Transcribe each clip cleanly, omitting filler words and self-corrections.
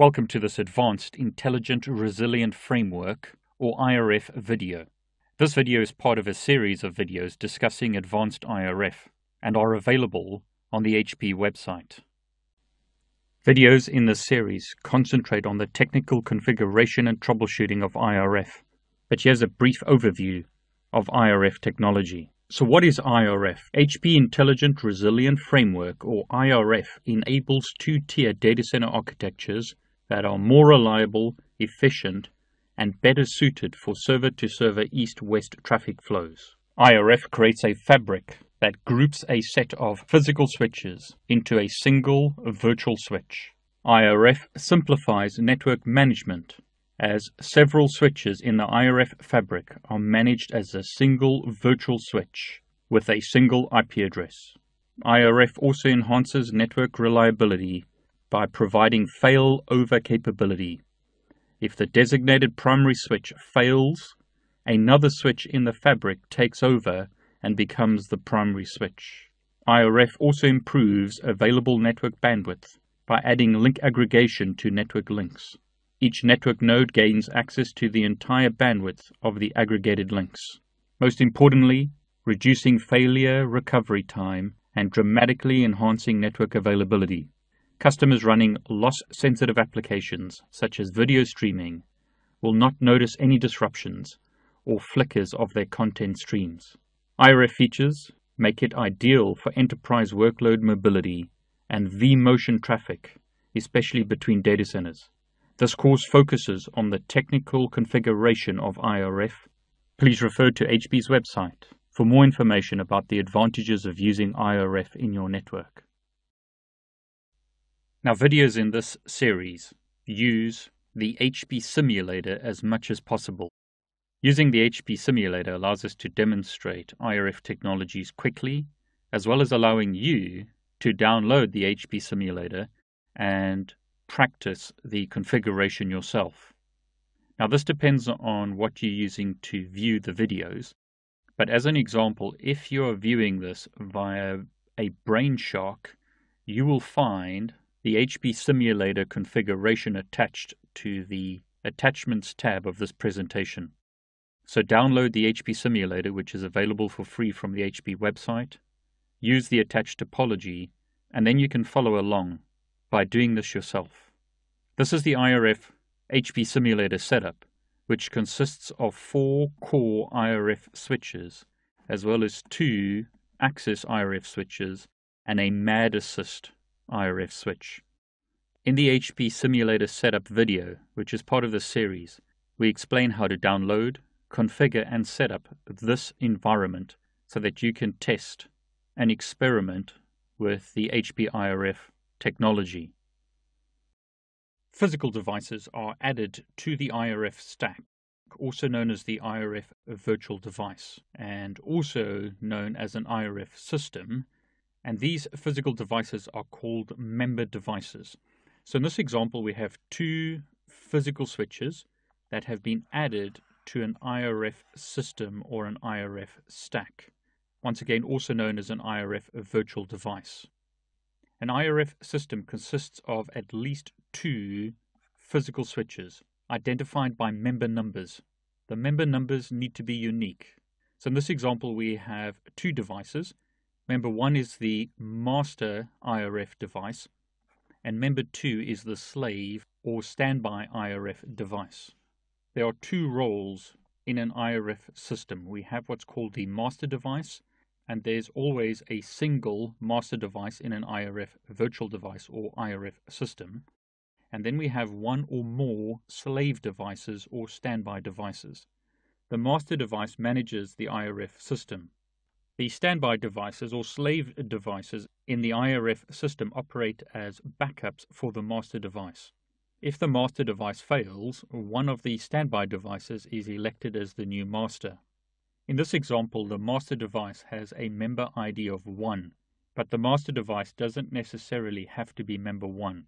Welcome to this Advanced Intelligent Resilient Framework, or IRF video. This video is part of a series of videos discussing advanced IRF and are available on the HP website. Videos in this series concentrate on the technical configuration and troubleshooting of IRF, but here's a brief overview of IRF technology. So what is IRF? HP Intelligent Resilient Framework, or IRF, enables two-tier data center architectures that are more reliable, efficient, and better suited for server-to-server east-west traffic flows. IRF creates a fabric that groups a set of physical switches into a single virtual switch. IRF simplifies network management, as several switches in the IRF fabric are managed as a single virtual switch with a single IP address. IRF also enhances network reliability by providing failover capability. If the designated primary switch fails, another switch in the fabric takes over and becomes the primary switch. IRF also improves available network bandwidth by adding link aggregation to network links. Each network node gains access to the entire bandwidth of the aggregated links. Most importantly, reducing failure recovery time and dramatically enhancing network availability. Customers running loss-sensitive applications, such as video streaming, will not notice any disruptions or flickers of their content streams. IRF features make it ideal for enterprise workload mobility and vMotion traffic, especially between data centers. This course focuses on the technical configuration of IRF. Please refer to HP's website for more information about the advantages of using IRF in your network. Now, videos in this series use the HP simulator as much as possible. Using the HP simulator allows us to demonstrate IRF technologies quickly, as well as allowing you to download the HP simulator and practice the configuration yourself. Now, this depends on what you're using to view the videos, but as an example, if you're viewing this via a Brainshark, you will find the HP simulator configuration attached to the Attachments tab of this presentation. So download the HP simulator, which is available for free from the HP website, use the attached topology, and then you can follow along by doing this yourself. This is the IRF HP simulator setup, which consists of 4 core IRF switches, as well as 2 Access IRF switches and a MAD Assist IRF switch. In the HP simulator setup video, which is part of this series, we explain how to download, configure, and set up this environment so that you can test and experiment with the HP IRF technology. Physical devices are added to the IRF stack, also known as the IRF virtual device, and also known as an IRF system. And these physical devices are called member devices. So in this example, we have 2 physical switches that have been added to an IRF system or an IRF stack. Once again, also known as an IRF virtual device. An IRF system consists of at least 2 physical switches identified by member numbers. The member numbers need to be unique. So in this example, we have 2 devices. Member 1 is the master IRF device, and member 2 is the slave or standby IRF device. There are 2 roles in an IRF system. We have what's called the master device, and there's always a single master device in an IRF virtual device or IRF system. And then we have 1 or more slave devices or standby devices. The master device manages the IRF system. The standby devices or slave devices in the IRF system operate as backups for the master device. If the master device fails, one of the standby devices is elected as the new master. In this example, the master device has a member ID of 1, but the master device doesn't necessarily have to be member 1.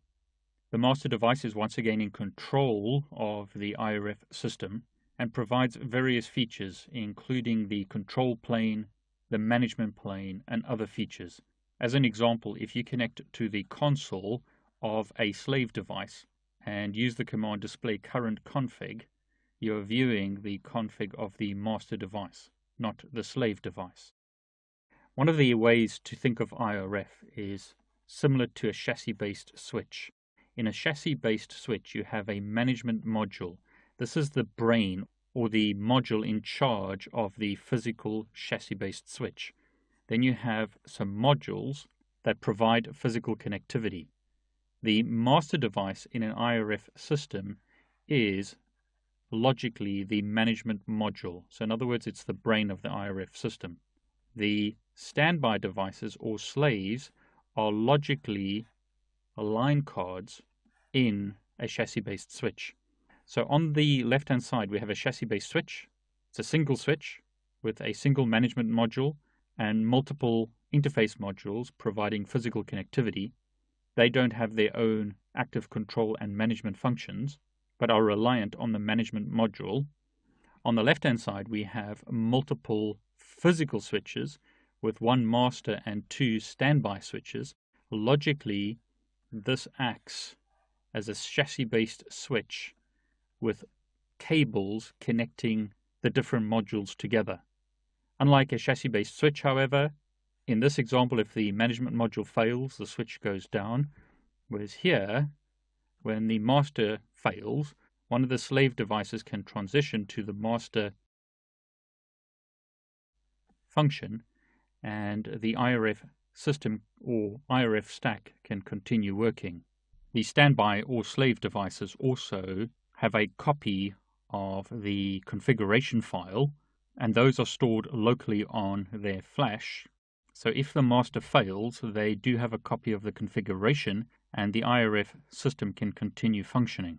The master device is once again in control of the IRF system and provides various features, including the control plane, the management plane, and other features. As an example, if you connect to the console of a slave device and use the command display current config, you're viewing the config of the master device, not the slave device. One of the ways to think of IRF is similar to a chassis-based switch. In a chassis-based switch, you have a management module. This is the brain or the module in charge of the physical chassis-based switch. Then you have some modules that provide physical connectivity. The master device in an IRF system is logically the management module. So in other words, it's the brain of the IRF system. The standby devices or slaves are logically line cards in a chassis-based switch. So on the left-hand side, we have a chassis-based switch. It's a single switch with a single management module and multiple interface modules providing physical connectivity. They don't have their own active control and management functions, but are reliant on the management module. On the left-hand side, we have multiple physical switches with one master and two standby switches. Logically, this acts as a chassis-based switch with cables connecting the different modules together. Unlike a chassis-based switch, however, in this example, if the management module fails, the switch goes down, whereas here, when the master fails, one of the slave devices can transition to the master function, and the IRF system or IRF stack can continue working. The standby or slave devices also have a copy of the configuration file, and those are stored locally on their flash. So if the master fails, they do have a copy of the configuration, and the IRF system can continue functioning.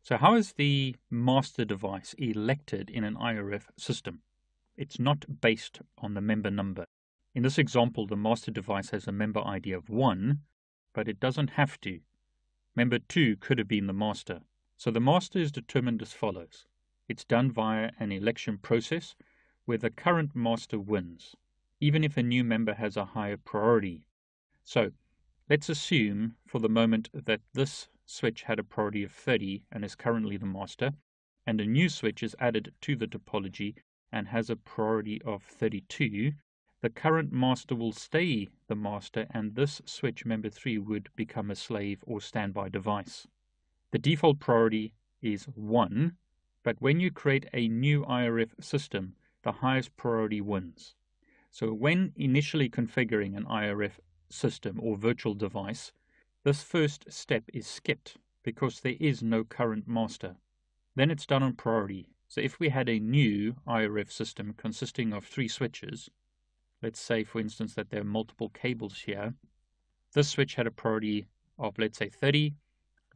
So how is the master device elected in an IRF system? It's not based on the member number. In this example, the master device has a member ID of 1, but it doesn't have to. Member 2 could have been the master. So the master is determined as follows. It's done via an election process where the current master wins, even if a new member has a higher priority. So let's assume for the moment that this switch had a priority of 30 and is currently the master, and a new switch is added to the topology and has a priority of 32. The current master will stay the master, and this switch member 3 would become a slave or standby device. The default priority is 1, but when you create a new IRF system, the highest priority wins. So when initially configuring an IRF system or virtual device, this first step is skipped because there is no current master. Then it's done on priority. So if we had a new IRF system consisting of 3 switches, let's say for instance that there are multiple cables here, this switch had a priority of let's say 30,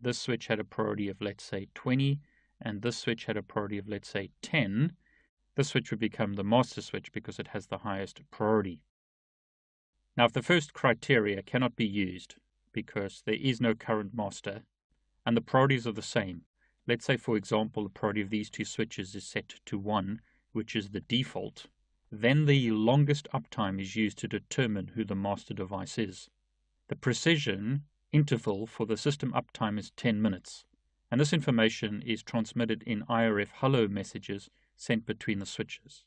this switch had a priority of let's say 20, and this switch had a priority of let's say 10, this switch would become the master switch because it has the highest priority. Now if the first criteria cannot be used because there is no current master and the priorities are the same, let's say for example the priority of these 2 switches is set to 1, which is the default, then the longest uptime is used to determine who the master device is. The precision interval for the system uptime is 10 minutes, and this information is transmitted in IRF hello messages sent between the switches.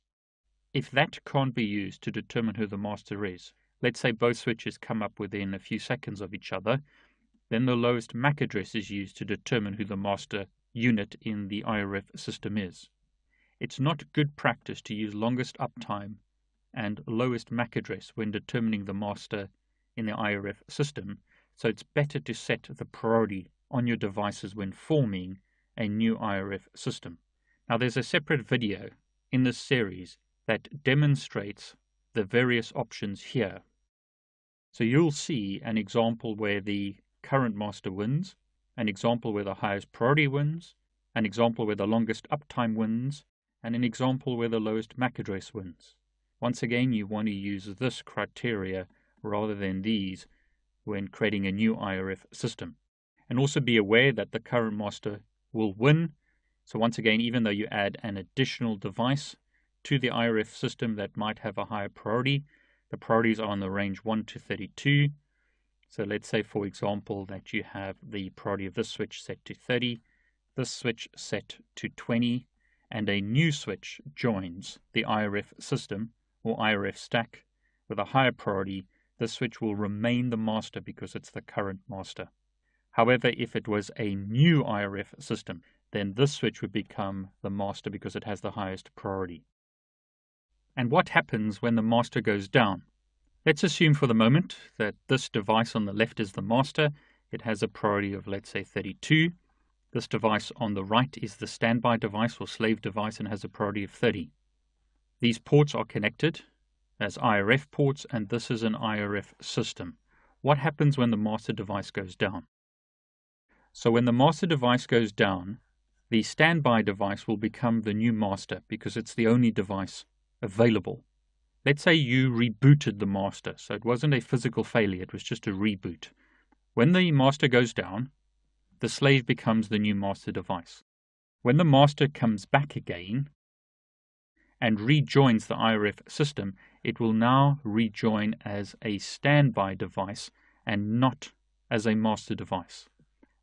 If that can't be used to determine who the master is, let's say both switches come up within a few seconds of each other, then the lowest MAC address is used to determine who the master unit in the IRF system is. It's not good practice to use longest uptime and lowest MAC address when determining the master in the IRF system, so it's better to set the priority on your devices when forming a new IRF system. Now there's a separate video in this series that demonstrates the various options here. So you'll see an example where the current master wins, an example where the highest priority wins, an example where the longest uptime wins, and an example where the lowest MAC address wins. Once again, you want to use this criteria rather than these when creating a new IRF system. And also be aware that the current master will win. So once again, even though you add an additional device to the IRF system that might have a higher priority, the priorities are in the range 1 to 32. So let's say, for example, that you have the priority of this switch set to 30, this switch set to 20, and a new switch joins the IRF system or IRF stack with a higher priority. This switch will remain the master because it's the current master. However, if it was a new IRF system, then this switch would become the master because it has the highest priority. And what happens when the master goes down? Let's assume for the moment that this device on the left is the master. It has a priority of, let's say, 32. This device on the right is the standby device or slave device and has a priority of 30. These ports are connected as IRF ports, and this is an IRF system. What happens when the master device goes down? So when the master device goes down, the standby device will become the new master because it's the only device available. Let's say you rebooted the master, so it wasn't a physical failure, it was just a reboot. When the master goes down, the slave becomes the new master device. When the master comes back again and rejoins the IRF system, it will now rejoin as a standby device and not as a master device.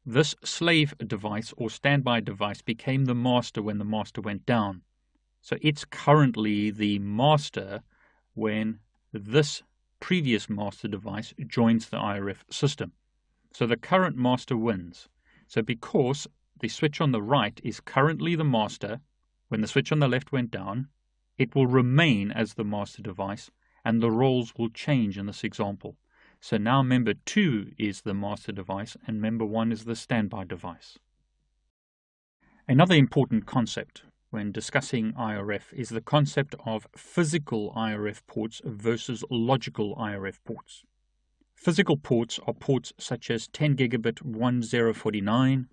This slave device or standby device became the master when the master went down. So it's currently the master when this previous master device joins the IRF system. So the current master wins. So because the switch on the right is currently the master, when the switch on the left went down, it will remain as the master device and the roles will change in this example. So now member 2 is the master device and member 1 is the standby device. Another important concept when discussing IRF is the concept of physical IRF ports versus logical IRF ports. Physical ports are ports such as 10 gigabit 1049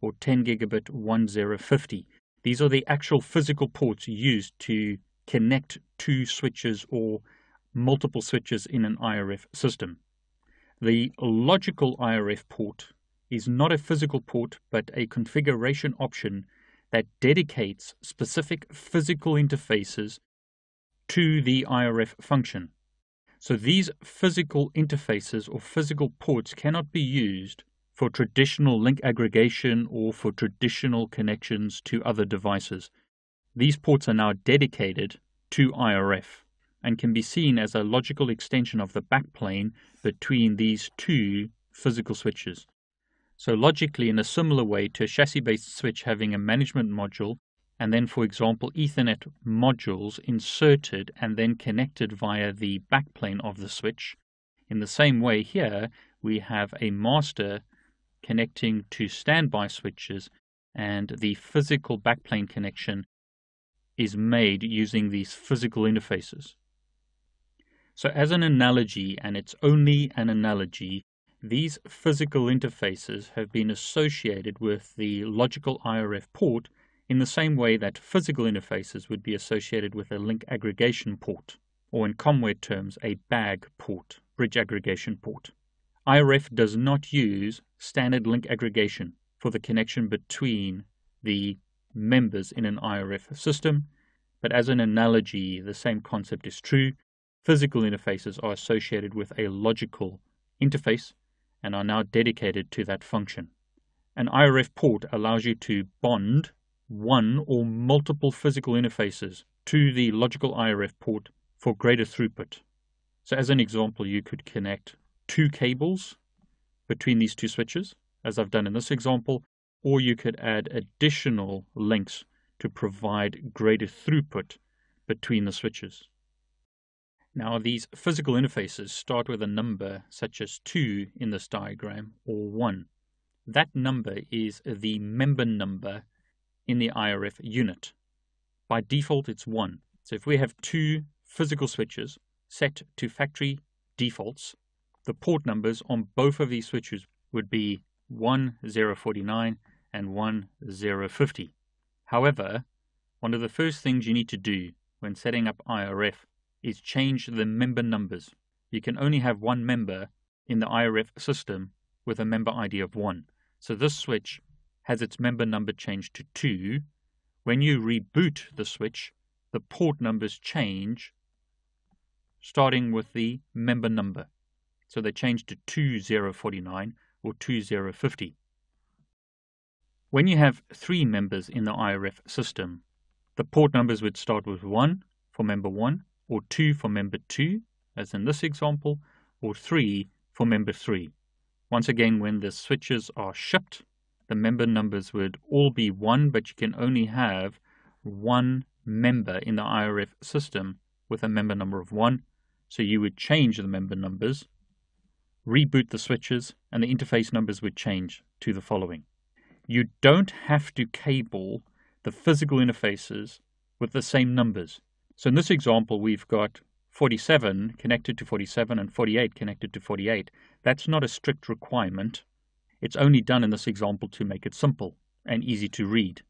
or 10 gigabit 1050. These are the actual physical ports used to connect two switches or multiple switches in an IRF system. The logical IRF port is not a physical port but a configuration option that dedicates specific physical interfaces to the IRF function. So these physical interfaces or physical ports cannot be used for traditional link aggregation or for traditional connections to other devices. These ports are now dedicated to IRF and can be seen as a logical extension of the backplane between these two physical switches. So logically, in a similar way to a chassis-based switch having a management module, and then, for example, Ethernet modules inserted and then connected via the backplane of the switch, in the same way here, we have a master connecting to standby switches, and the physical backplane connection is made using these physical interfaces. So as an analogy, and it's only an analogy, these physical interfaces have been associated with the logical IRF port in the same way that physical interfaces would be associated with a link aggregation port, or in COMWare terms, a BAG port, bridge aggregation port. IRF does not use standard link aggregation for the connection between the members in an IRF system, but as an analogy, the same concept is true. Physical interfaces are associated with a logical interface and are now dedicated to that function. An IRF port allows you to bond one or multiple physical interfaces to the logical IRF port for greater throughput. So as an example, you could connect 2 cables between these 2 switches, as I've done in this example, or you could add additional links to provide greater throughput between the switches. Now, these physical interfaces start with a number such as 2 in this diagram, or 1. That number is the member number in the IRF unit. By default, it's 1. So if we have 2 physical switches set to factory defaults, the port numbers on both of these switches would be 1049 and 1050. However, one of the first things you need to do when setting up IRF is change the member numbers. You can only have one member in the IRF system with a member ID of 1. So this switch has its member number changed to 2. When you reboot the switch, the port numbers change, starting with the member number. So they changed to 2049 or 2050. When you have 3 members in the IRF system, the port numbers would start with 1 for member 1, or 2 for member 2, as in this example, or 3 for member 3. Once again, when the switches are shipped, the member numbers would all be 1, but you can only have 1 member in the IRF system with a member number of 1. So you would change the member numbers, reboot the switches, and the interface numbers would change to the following. You don't have to cable the physical interfaces with the same numbers. So in this example, we've got 47 connected to 47 and 48 connected to 48. That's not a strict requirement. It's only done in this example to make it simple and easy to read.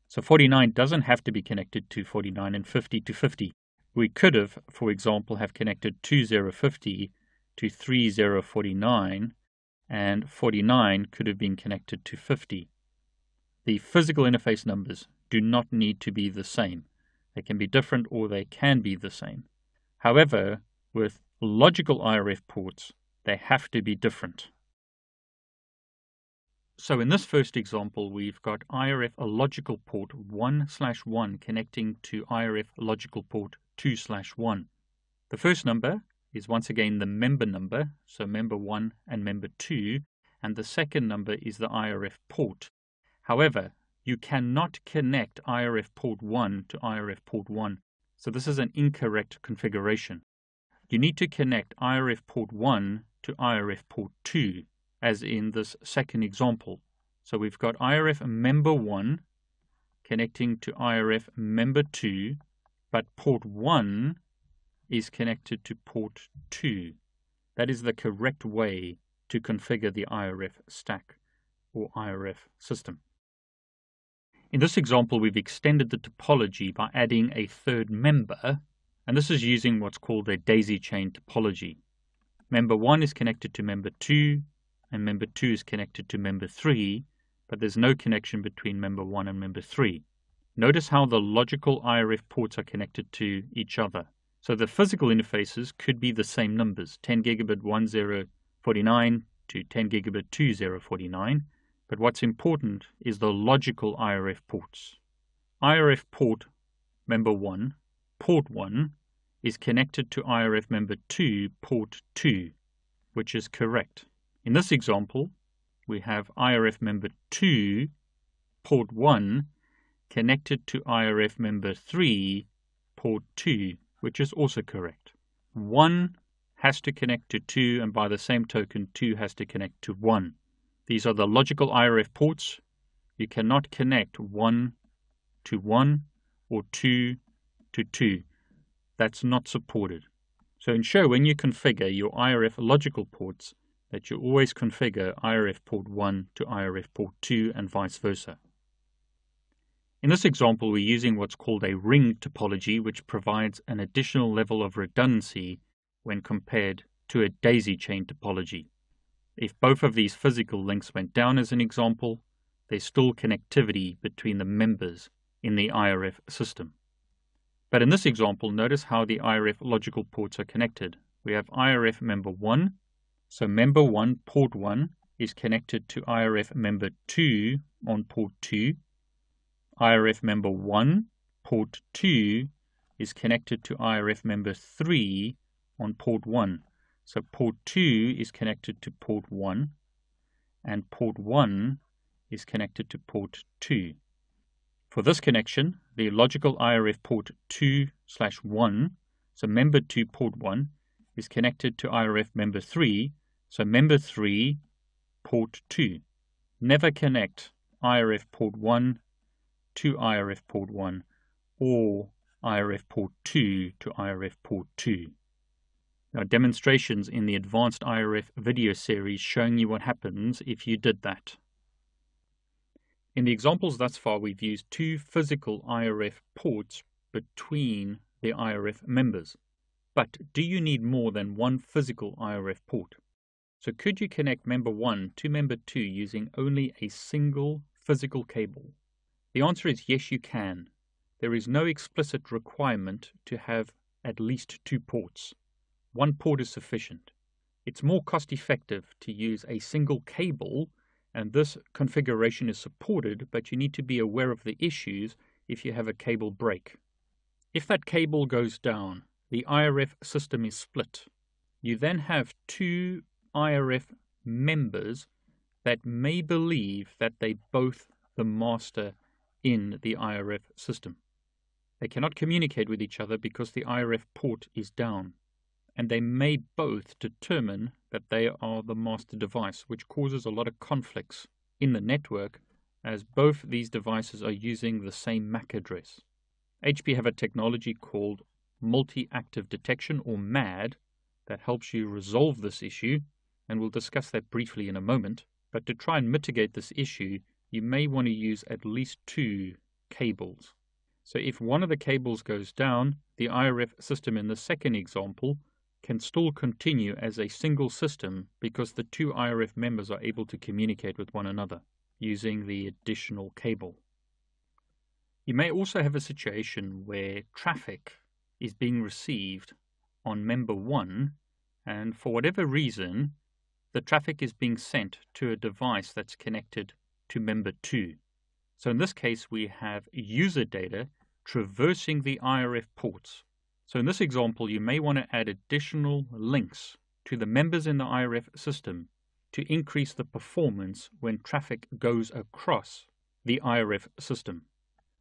So 49 doesn't have to be connected to 49 and 50 to 50. We could have, for example, have connected 2050 to 3049, and 49 could have been connected to 50. The physical interface numbers do not need to be the same. They can be different or they can be the same. However, with logical IRF ports, they have to be different. So in this first example, we've got IRF logical port 1/1 connecting to IRF logical port 2/1. The first number is once again the member number, so member 1 and member 2, and the second number is the IRF port. However, you cannot connect IRF port 1 to IRF port 1, so this is an incorrect configuration. You need to connect IRF port 1 to IRF port 2, as in this second example. So we've got IRF member 1 connecting to IRF member 2, but port 1 is connected to port 2. That is the correct way to configure the IRF stack or IRF system. In this example, we've extended the topology by adding a third member, and this is using what's called a daisy chain topology. Member 1 is connected to member 2, and member 2 is connected to member 3, but there's no connection between member 1 and member 3. Notice how the logical IRF ports are connected to each other. So the physical interfaces could be the same numbers, 10 gigabit 1049 to 10 gigabit 2049, but what's important is the logical IRF ports. IRF port member 1, port 1, is connected to IRF member 2, port 2, which is correct. In this example, we have IRF member 2, port 1, connected to IRF member 3, port 2, which is also correct. 1 has to connect to 2, and by the same token, 2 has to connect to 1. These are the logical IRF ports. You cannot connect 1 to 1 or 2 to 2. That's not supported. So ensure when you configure your IRF logical ports that you always configure IRF port 1 to IRF port 2 and vice versa. In this example, we're using what's called a ring topology, which provides an additional level of redundancy when compared to a daisy chain topology. If both of these physical links went down as an example, there's still connectivity between the members in the IRF system. But in this example, notice how the IRF logical ports are connected. We have IRF member 1, so member 1, port 1, is connected to IRF member 2 on port 2. IRF member 1, port 2, is connected to IRF member 3 on port 1. So port 2 is connected to port 1, and port 1 is connected to port 2. For this connection, the logical IRF port 2/1, so member 2 port 1, is connected to IRF member 3, so member 3 port 2. Never connect IRF port 1 to IRF port 1 or IRF port 2 to IRF port 2. There are demonstrations in the Advanced IRF video series showing you what happens if you did that. In the examples thus far, we've used 2 physical IRF ports between the IRF members. But do you need more than 1 physical IRF port? So could you connect member 1 to member 2 using only a single physical cable? The answer is yes, you can. There is no explicit requirement to have at least 2 ports. 1 port is sufficient. It's more cost-effective to use a single cable, and this configuration is supported, but you need to be aware of the issues if you have a cable break. If that cable goes down, the IRF system is split. You then have two IRF members that may believe that they're both the master in the IRF system. They cannot communicate with each other because the IRF port is down, and they may both determine that they are the master device, which causes a lot of conflicts in the network as both these devices are using the same MAC address. HP have a technology called multi-active detection, or MAD, that helps you resolve this issue, and we'll discuss that briefly in a moment. But to try and mitigate this issue, you may want to use at least two cables. So if one of the cables goes down, the IRF system in the second example can still continue as a single system because the two IRF members are able to communicate with one another using the additional cable. You may also have a situation where traffic is being received on member 1, and for whatever reason, the traffic is being sent to a device that's connected to member 2. So in this case, we have user data traversing the IRF ports. So in this example, you may want to add additional links to the members in the IRF system to increase the performance when traffic goes across the IRF system.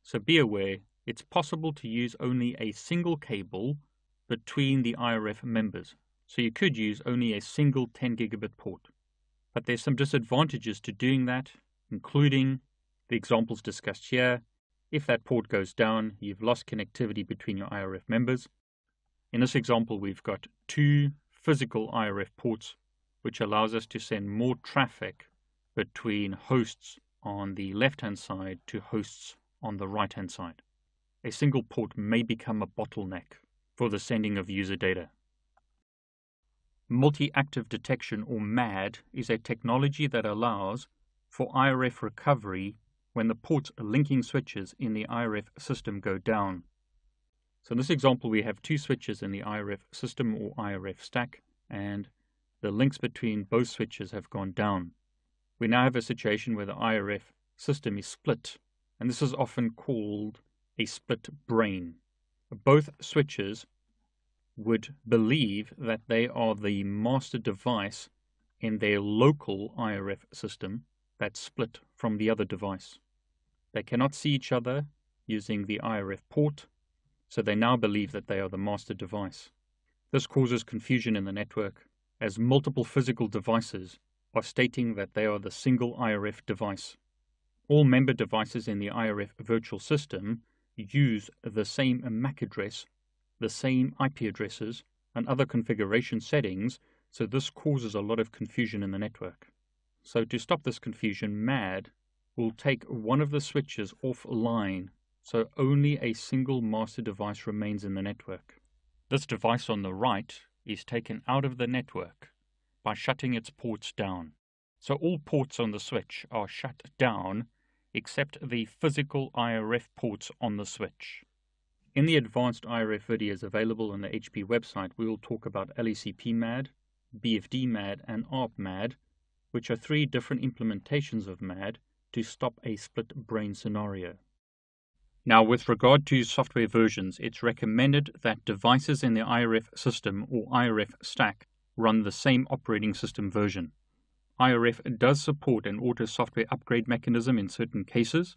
So be aware, it's possible to use only a single cable between the IRF members. So you could use only a single 10 gigabit port. But there's some disadvantages to doing that, including the examples discussed here. If that port goes down, you've lost connectivity between your IRF members. In this example, we've got two physical IRF ports, which allows us to send more traffic between hosts on the left-hand side to hosts on the right-hand side. A single port may become a bottleneck for the sending of user data. Multi-active detection, or MAD, is a technology that allows for IRF recovery when the ports linking switches in the IRF system go down. So in this example, we have two switches in the IRF system, or IRF stack, and the links between both switches have gone down. We now have a situation where the IRF system is split, and this is often called a split brain. Both switches would believe that they are the master device in their local IRF system that's split from the other device. They cannot see each other using the IRF port, so they now believe that they are the master device. This causes confusion in the network, as multiple physical devices are stating that they are the single IRF device. All member devices in the IRF virtual system use the same MAC address, the same IP addresses, and other configuration settings, so this causes a lot of confusion in the network. So to stop this confusion, MAD will take one of the switches offline, so only a single master device remains in the network. This device on the right is taken out of the network by shutting its ports down. So all ports on the switch are shut down except the physical IRF ports on the switch. In the advanced IRF videos available on the HP website, we will talk about LECP MAD, BFD MAD, and ARP MAD, which are three different implementations of MAD to stop a split brain scenario. Now, with regard to software versions, it's recommended that devices in the IRF system, or IRF stack, run the same operating system version. IRF does support an auto software upgrade mechanism in certain cases.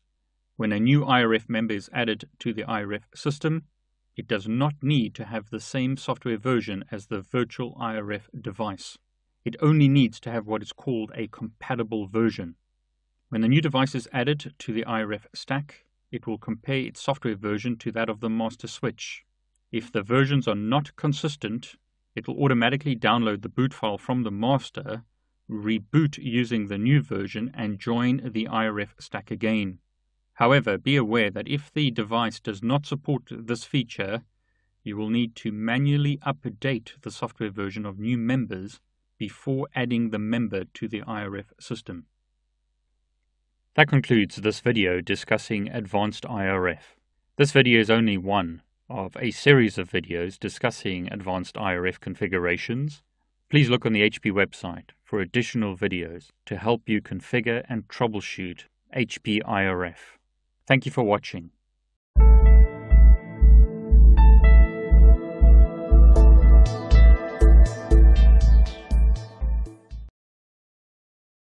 When a new IRF member is added to the IRF system, it does not need to have the same software version as the virtual IRF device. It only needs to have what is called a compatible version. When the new device is added to the IRF stack, it will compare its software version to that of the master switch. If the versions are not consistent, it will automatically download the boot file from the master, reboot using the new version, and join the IRF stack again. However, be aware that if the device does not support this feature, you will need to manually update the software version of new members before adding the member to the IRF system. That concludes this video discussing advanced IRF. This video is only one of a series of videos discussing advanced IRF configurations, Please look on the HP website for additional videos to help you configure and troubleshoot HP IRF. Thank you for watching.